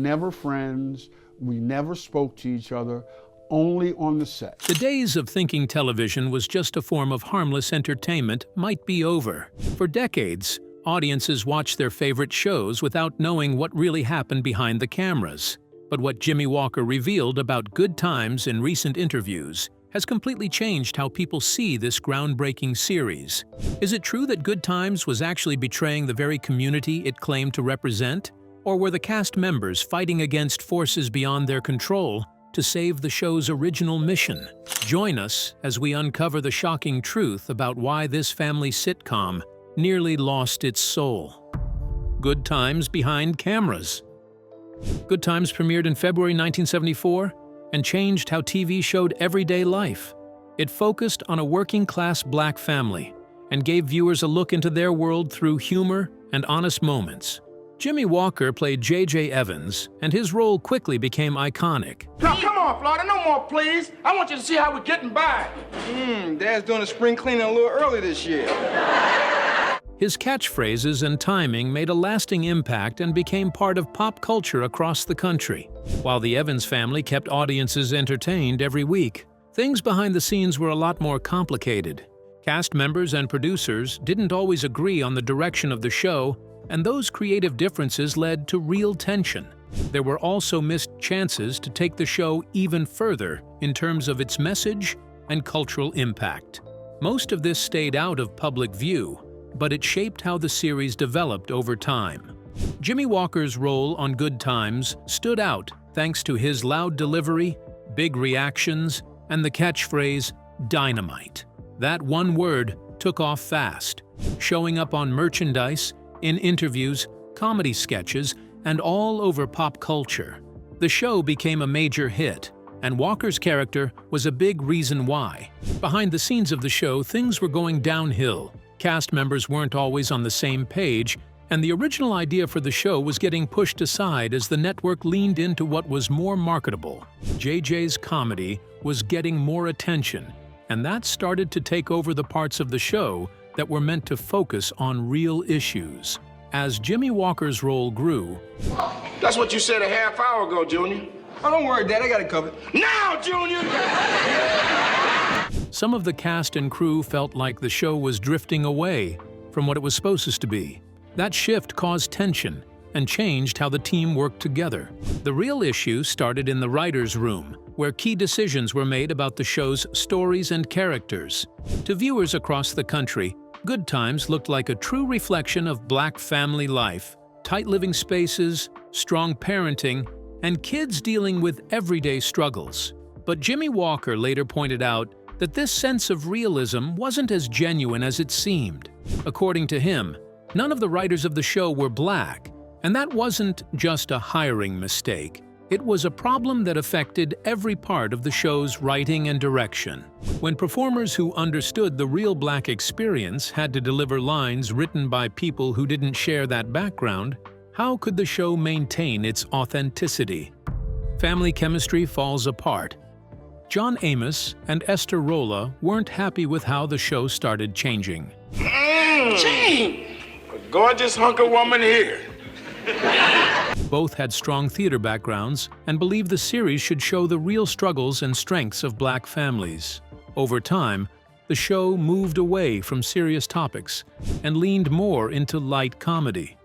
never friends. We never spoke to each other, only on the set. The days of thinking television was just a form of harmless entertainment might be over. For decades, audiences watched their favorite shows without knowing what really happened behind the cameras. But what Jimmie Walker revealed about Good Times in recent interviews has completely changed how people see this groundbreaking series. Is it true that Good Times was actually betraying the very community it claimed to represent? Or were the cast members fighting against forces beyond their control to save the show's original mission? Join us as we uncover the shocking truth about why this family sitcom nearly lost its soul. Good Times behind cameras. Good Times premiered in February 1974 and changed how TV showed everyday life. It focused on a working-class black family and gave viewers a look into their world through humor and honest moments. Jimmie Walker played J.J. Evans, and his role quickly became iconic. Now, come on, Florida, no more, please. I want you to see how we're getting by. Dad's doing the spring cleaning a little early this year. His catchphrases and timing made a lasting impact and became part of pop culture across the country. While the Evans family kept audiences entertained every week, things behind the scenes were a lot more complicated. Cast members and producers didn't always agree on the direction of the show, and those creative differences led to real tension. There were also missed chances to take the show even further in terms of its message and cultural impact. Most of this stayed out of public view, but it shaped how the series developed over time. Jimmie Walker's role on Good Times stood out thanks to his loud delivery, big reactions, and the catchphrase, "Dynamite." That one word took off fast, showing up on merchandise, in interviews, comedy sketches, and all over pop culture. The show became a major hit, and Walker's character was a big reason why. Behind the scenes of the show, things were going downhill. Cast members weren't always on the same page, and the original idea for the show was getting pushed aside as the network leaned into what was more marketable. JJ's comedy was getting more attention, and that started to take over the parts of the show that were meant to focus on real issues. As Jimmie Walker's role grew, That's what you said a half hour ago, Junior. Oh, don't worry, Dad, I got it covered. Now, Junior! some of the cast and crew felt like the show was drifting away from what it was supposed to be. That shift caused tension and changed how the team worked together. The real issue started in the writer's room, where key decisions were made about the show's stories and characters. To viewers across the country, Good Times looked like a true reflection of black family life, tight living spaces, strong parenting, and kids dealing with everyday struggles. But Jimmie Walker later pointed out that this sense of realism wasn't as genuine as it seemed. According to him, none of the writers of the show were black, and that wasn't just a hiring mistake. It was a problem that affected every part of the show's writing and direction. When performers who understood the real black experience had to deliver lines written by people who didn't share that background, how could the show maintain its authenticity? Family chemistry falls apart. John Amos and Esther Rolla weren't happy with how the show started changing. Gee, a gorgeous hunk of woman here. Both had strong theater backgrounds and believed the series should show the real struggles and strengths of black families. Over time, the show moved away from serious topics and leaned more into light comedy.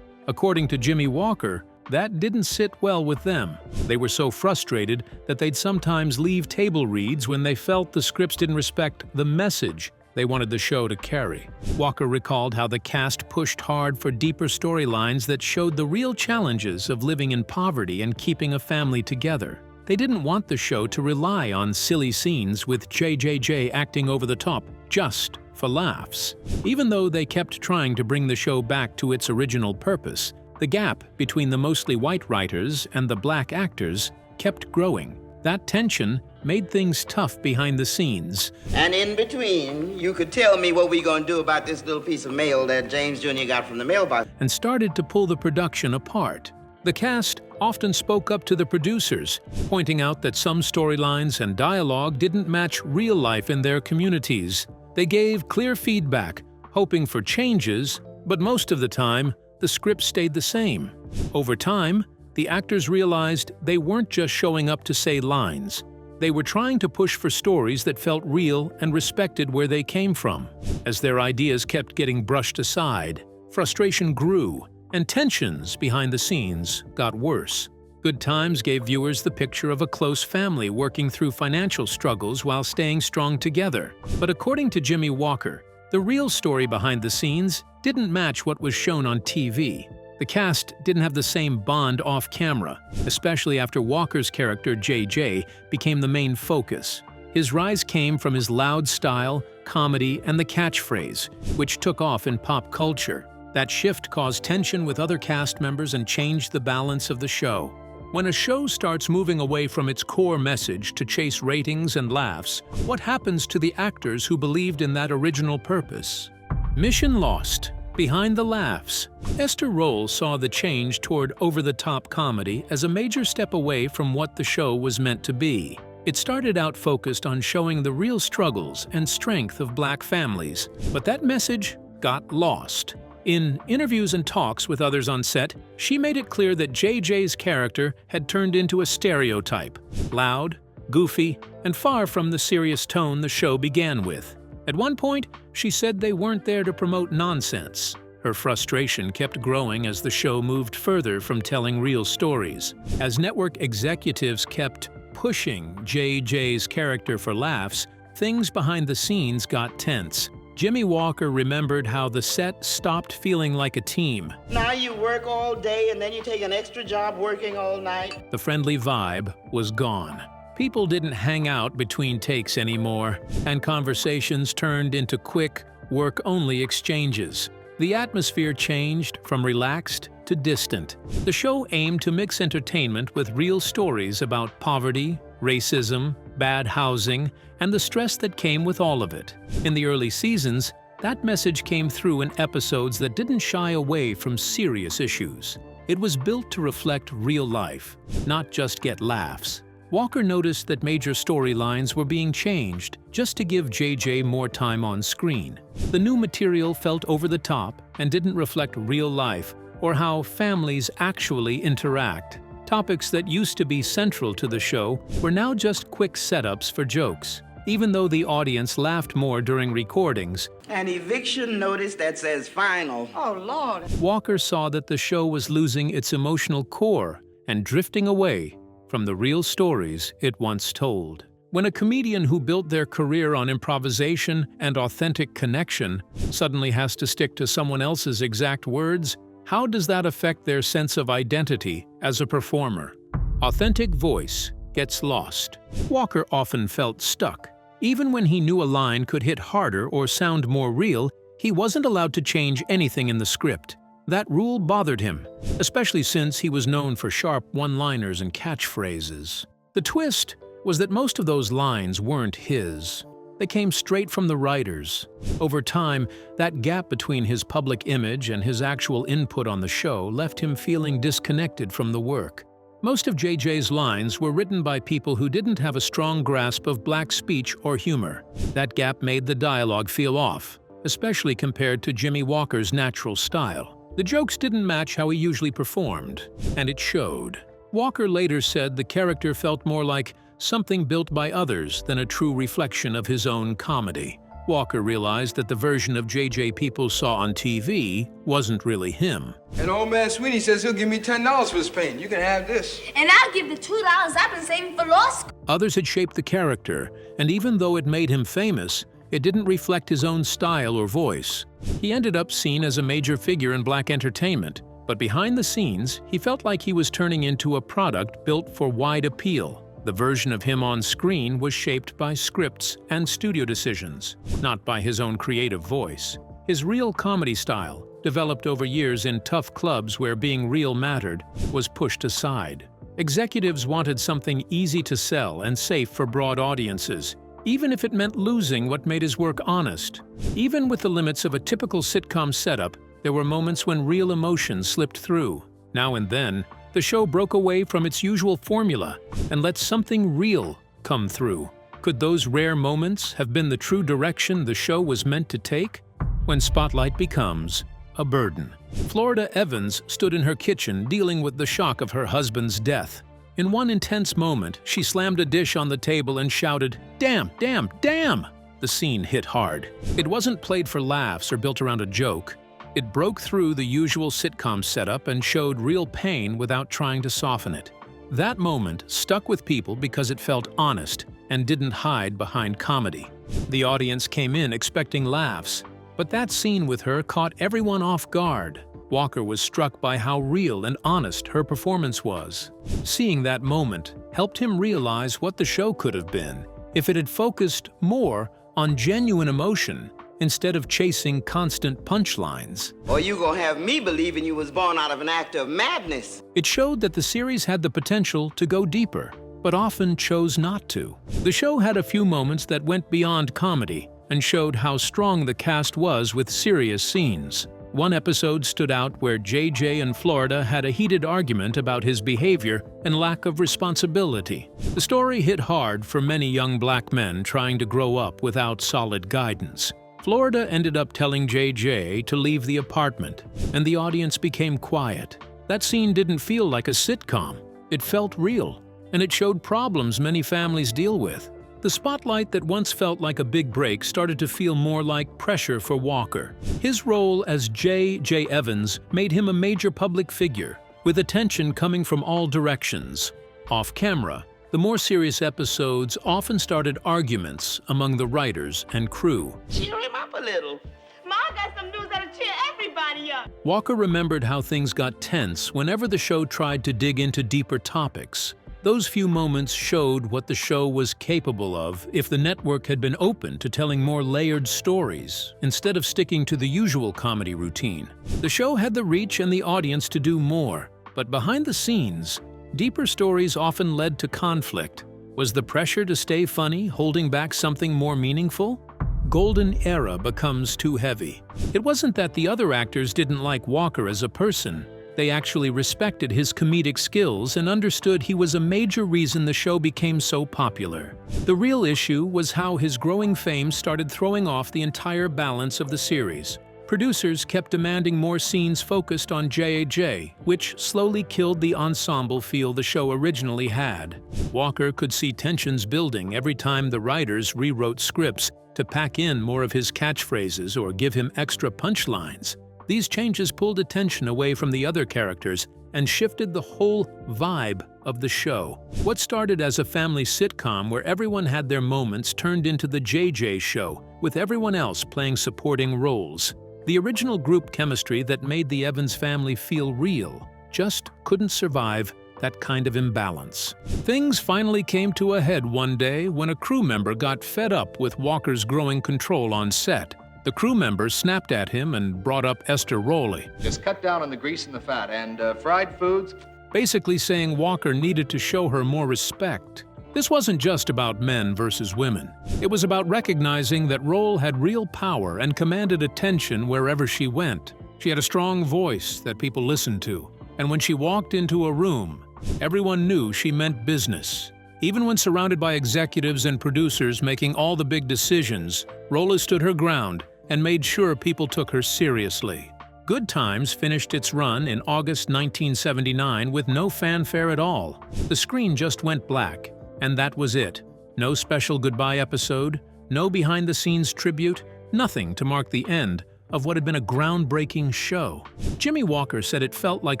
According to Jimmie Walker, that didn't sit well with them. They were so frustrated that they'd sometimes leave table reads when they felt the scripts didn't respect the message they wanted the show to carry. Walker recalled how the cast pushed hard for deeper storylines that showed the real challenges of living in poverty and keeping a family together. They didn't want the show to rely on silly scenes with JJJ acting over the top just for laughs. Even though they kept trying to bring the show back to its original purpose, the gap between the mostly white writers and the black actors kept growing. That tension made things tough behind the scenes. And in between, you could tell me what we gonna do about this little piece of mail that James Jr. got from the mailbox. And started to pull the production apart. The cast often spoke up to the producers, pointing out that some storylines and dialogue didn't match real life in their communities. They gave clear feedback, hoping for changes, but most of the time, the script stayed the same. Over time, the actors realized they weren't just showing up to say lines. They were trying to push for stories that felt real and respected where they came from. As their ideas kept getting brushed aside, frustration grew, and tensions behind the scenes got worse. Good Times gave viewers the picture of a close family working through financial struggles while staying strong together. But according to Jimmie Walker, the real story behind the scenes didn't match what was shown on TV. The cast didn't have the same bond off-camera, especially after Walker's character, JJ, became the main focus. His rise came from his loud style, comedy, and the catchphrase, which took off in pop culture. That shift caused tension with other cast members and changed the balance of the show. When a show starts moving away from its core message to chase ratings and laughs, what happens to the actors who believed in that original purpose? Mission lost. Behind the laughs. Esther Roll saw the change toward over-the-top comedy as a major step away from what the show was meant to be. It started out focused on showing the real struggles and strength of Black families, but that message got lost. In interviews and talks with others on set, she made it clear that JJ's character had turned into a stereotype, loud, goofy, and far from the serious tone the show began with. At one point, she said they weren't there to promote nonsense. Her frustration kept growing as the show moved further from telling real stories. As network executives kept pushing JJ's character for laughs, things behind the scenes got tense. Jimmie Walker remembered how the set stopped feeling like a team. Now you work all day and then you take an extra job working all night. The friendly vibe was gone. People didn't hang out between takes anymore, and conversations turned into quick, work-only exchanges. The atmosphere changed from relaxed to distant. The show aimed to mix entertainment with real stories about poverty, racism, bad housing, and the stress that came with all of it. In the early seasons, that message came through in episodes that didn't shy away from serious issues. It was built to reflect real life, not just get laughs. Walker noticed that major storylines were being changed just to give JJ more time on screen. The new material felt over the top and didn't reflect real life or how families actually interact. Topics that used to be central to the show were now just quick setups for jokes. Even though the audience laughed more during recordings, An eviction notice that says final. Oh, Lord. Walker saw that the show was losing its emotional core and drifting away from the real stories it once told. When a comedian who built their career on improvisation and authentic connection suddenly has to stick to someone else's exact words, how does that affect their sense of identity as a performer? Authentic voice gets lost. Walker often felt stuck. Even when he knew a line could hit harder or sound more real, he wasn't allowed to change anything in the script. That rule bothered him, especially since he was known for sharp one-liners and catchphrases. The twist was that most of those lines weren't his. They came straight from the writers. Over time, that gap between his public image and his actual input on the show left him feeling disconnected from the work. Most of JJ's lines were written by people who didn't have a strong grasp of Black speech or humor. That gap made the dialogue feel off, especially compared to Jimmie Walker's natural style. The jokes didn't match how he usually performed, and it showed. Walker later said the character felt more like something built by others than a true reflection of his own comedy. Walker realized that the version of JJ people saw on TV wasn't really him. And old man Sweeney says he'll give me $10 for this paint. You can have this. And I'll give the $2 I've been saving for law school. Others had shaped the character, and even though it made him famous, it didn't reflect his own style or voice. He ended up seen as a major figure in Black entertainment, but behind the scenes, he felt like he was turning into a product built for wide appeal. The version of him on screen was shaped by scripts and studio decisions, not by his own creative voice. His real comedy style, developed over years in tough clubs where being real mattered, was pushed aside. Executives wanted something easy to sell and safe for broad audiences, even if it meant losing what made his work honest. Even with the limits of a typical sitcom setup, there were moments when real emotion slipped through. Now and then, the show broke away from its usual formula and let something real come through. Could those rare moments have been the true direction the show was meant to take? When Spotlight becomes a burden. Florida Evans stood in her kitchen dealing with the shock of her husband's death. In one intense moment, she slammed a dish on the table and shouted, "Damn, damn, damn!" The scene hit hard. It wasn't played for laughs or built around a joke. It broke through the usual sitcom setup and showed real pain without trying to soften it. That moment stuck with people because it felt honest and didn't hide behind comedy. The audience came in expecting laughs, but that scene with her caught everyone off guard. Walker was struck by how real and honest her performance was. Seeing that moment helped him realize what the show could have been if it had focused more on genuine emotion instead of chasing constant punchlines. Or you gonna have me believing you was born out of an act of madness. It showed that the series had the potential to go deeper, but often chose not to. The show had a few moments that went beyond comedy and showed how strong the cast was with serious scenes. One episode stood out where JJ and Florida had a heated argument about his behavior and lack of responsibility. The story hit hard for many young black men trying to grow up without solid guidance. Florida ended up telling JJ to leave the apartment, and the audience became quiet. That scene didn't feel like a sitcom. It felt real, and it showed problems many families deal with. The spotlight that once felt like a big break started to feel more like pressure for Walker. His role as J.J. Evans made him a major public figure, with attention coming from all directions. Off camera, the more serious episodes often started arguments among the writers and crew. Cheer him up a little. Ma got some news that'll cheer everybody up. Walker remembered how things got tense whenever the show tried to dig into deeper topics. Those few moments showed what the show was capable of if the network had been open to telling more layered stories, instead of sticking to the usual comedy routine. The show had the reach and the audience to do more, but behind the scenes, deeper stories often led to conflict. Was the pressure to stay funny holding back something more meaningful? Golden Era becomes too heavy. It wasn't that the other actors didn't like Walker as a person. They actually respected his comedic skills and understood he was a major reason the show became so popular. The real issue was how his growing fame started throwing off the entire balance of the series. Producers kept demanding more scenes focused on J.A.J., which slowly killed the ensemble feel the show originally had. Walker could see tensions building every time the writers rewrote scripts to pack in more of his catchphrases or give him extra punchlines. These changes pulled attention away from the other characters and shifted the whole vibe of the show. What started as a family sitcom where everyone had their moments turned into the JJ Show, with everyone else playing supporting roles. The original group chemistry that made the Evans family feel real just couldn't survive that kind of imbalance. Things finally came to a head one day when a crew member got fed up with Walker's growing control on set. The crew member snapped at him and brought up Esther Rowley, Just cut down on the grease and the fat, and fried foods. basically saying Walker needed to show her more respect. This wasn't just about men versus women. It was about recognizing that Rowley had real power and commanded attention wherever she went. She had a strong voice that people listened to, and when she walked into a room, everyone knew she meant business. Even when surrounded by executives and producers making all the big decisions, Rowley stood her ground and made sure people took her seriously. Good Times finished its run in August 1979 with no fanfare at all. The screen just went black, and that was it. No special goodbye episode, no behind-the-scenes tribute, nothing to mark the end of what had been a groundbreaking show. Jimmie Walker said it felt like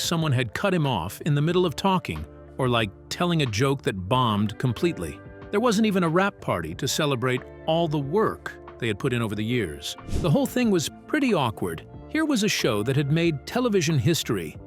someone had cut him off in the middle of talking, or like telling a joke that bombed completely. There wasn't even a rap party to celebrate all the work they had put in over the years. The whole thing was pretty awkward. Here was a show that had made television history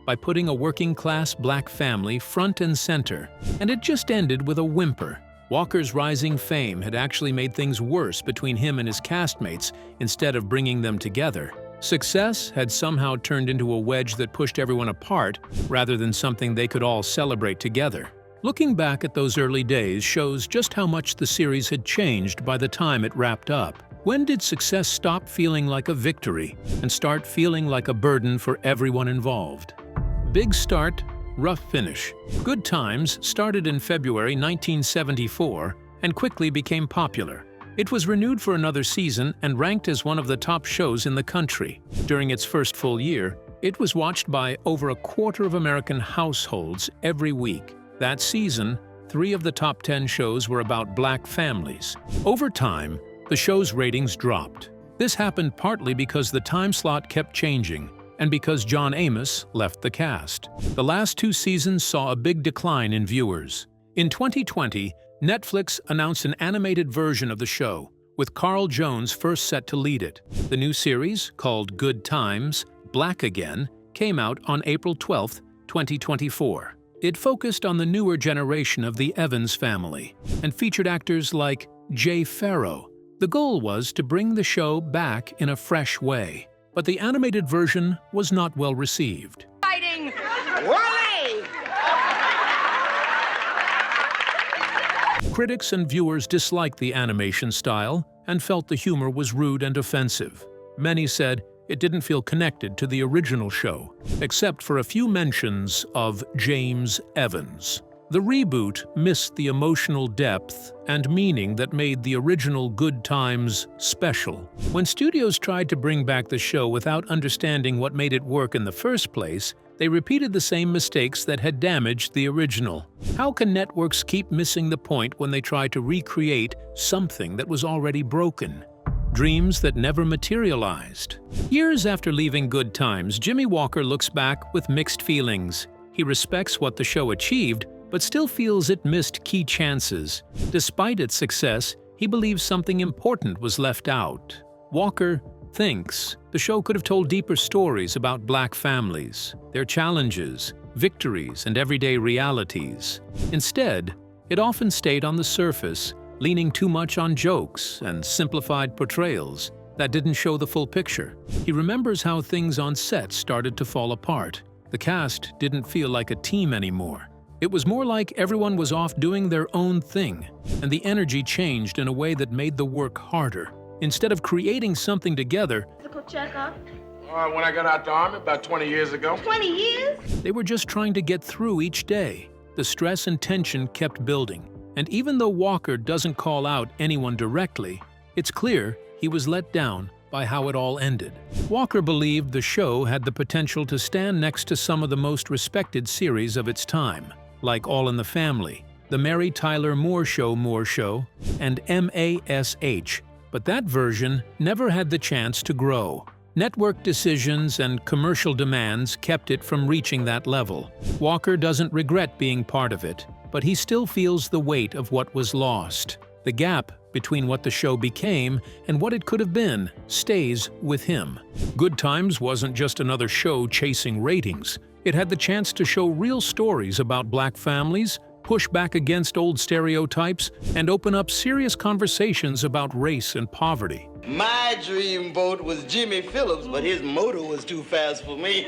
by putting a working-class black family front and center, and it just ended with a whimper. Walker's rising fame had actually made things worse between him and his castmates instead of bringing them together. Success had somehow turned into a wedge that pushed everyone apart rather than something they could all celebrate together. Looking back at those early days shows just how much the series had changed by the time it wrapped up. When did success stop feeling like a victory and start feeling like a burden for everyone involved? Big start, rough finish. Good Times started in February 1974 and quickly became popular. It was renewed for another season and ranked as one of the top shows in the country. During its first full year, it was watched by over a quarter of American households every week. That season, 3 of the top 10 shows were about black families. Over time, the show's ratings dropped. This happened partly because the time slot kept changing and because John Amos left the cast. The last 2 seasons saw a big decline in viewers. In 2020, Netflix announced an animated version of the show, with Carl Jones first set to lead it. The new series, called Good Times, Black Again, came out on April 12, 2024. It focused on the newer generation of the Evans family and featured actors like Jay Farrow. The goal was to bring the show back in a fresh way, but the animated version was not well received. Fighting! Wally! Critics and viewers disliked the animation style and felt the humor was rude and offensive. Many said it didn't feel connected to the original show, except for a few mentions of James Evans. The reboot missed the emotional depth and meaning that made the original Good Times special. When studios tried to bring back the show without understanding what made it work in the first place, they repeated the same mistakes that had damaged the original. How can networks keep missing the point when they try to recreate something that was already broken? Dreams that never materialized. Years after leaving Good Times, Jimmie Walker looks back with mixed feelings. He respects what the show achieved, but still feels it missed key chances. Despite its success, he believes something important was left out. Walker thinks the show could have told deeper stories about black families, their challenges, victories, and everyday realities. Instead, it often stayed on the surface, leaning too much on jokes and simplified portrayals that didn't show the full picture. He remembers how things on set started to fall apart. The cast didn't feel like a team anymore. It was more like everyone was off doing their own thing, and the energy changed in a way that made the work harder. Instead of creating something together, Physical checkup. When I got out the Army about 20 years ago. 20 years? they were just trying to get through each day. The stress and tension kept building, and even though Walker doesn't call out anyone directly, it's clear he was let down by how it all ended. Walker believed the show had the potential to stand next to some of the most respected series of its time, like All in the Family, The Mary Tyler Moore Show, and MASH, but that version never had the chance to grow. Network decisions and commercial demands kept it from reaching that level. Walker doesn't regret being part of it, but he still feels the weight of what was lost. The gap between what the show became and what it could have been stays with him. Good Times wasn't just another show chasing ratings. It had the chance to show real stories about black families, push back against old stereotypes, and open up serious conversations about race and poverty. My dream boat was Jimmy Phillips, but his motor was too fast for me.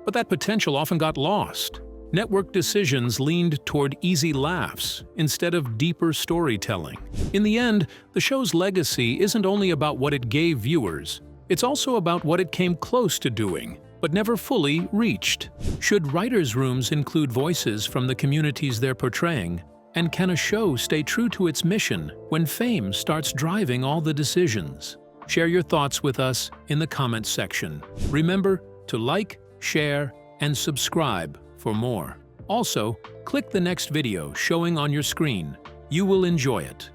But that potential often got lost. Network decisions leaned toward easy laughs instead of deeper storytelling. In the end, the show's legacy isn't only about what it gave viewers, it's also about what it came close to doing, but never fully reached. Should writers' rooms include voices from the communities they're portraying? And can a show stay true to its mission when fame starts driving all the decisions? Share your thoughts with us in the comments section. Remember to like, share, and subscribe for more. Also, click the next video showing on your screen. You will enjoy it.